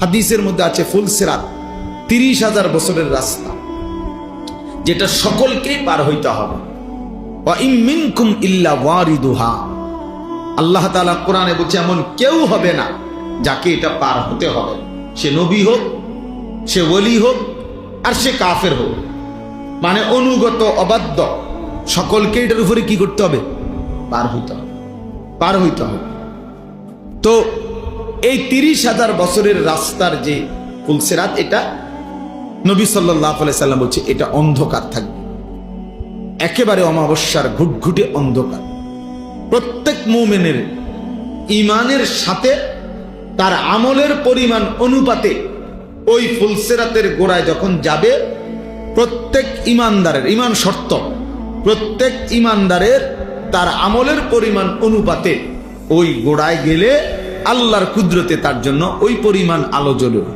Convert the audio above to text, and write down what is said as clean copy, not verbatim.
হাদিসের মধ্যে আছে ফুলসিরাত 30,000 বছরের রাস্তা, যেটা সকলকেই পার হইতে হবে। ওয়া ইম মিনকুম ইল্লা ওয়ারিদুহা, আল্লাহ তাআলা কোরআনে বলছে এমন কেউ হবে না যাকে এটা পার হতে হবে, সে নবী হোক, সে ওলি হোক, আর সে কাফের হোক, মানে অনুগত অবাধ্য, সকলকে এটার উপরে কি করতে হবে? পার হইতে হবে, পার হইতে হবে। তো এই 30,000 বছরের রাস্তার যে ফুলসিরাত, এটা নবী সাল্লাল্লাহু আলাইহি সাল্লাম বলছে এটা অন্ধকার থাকবে, একেবারে অমাবস্যার ঘুটঘুটে অন্ধকার। প্রত্যেক মুমিনের ঈমানের সাথে তার আমলের পরিমাণ অনুপাতে ওই ফুলসিরাতের গোড়ায় যখন যাবে, প্রত্যেক ঈমানদারের, ঈমান শর্ত, প্রত্যেক ঈমানদারের তার আমলের পরিমাণ অনুপাতে ওই গোড়ায় গেলে আল্লাহর কুদরতে তার জন্য ওই পরিমাণ আলো জ্বলবে।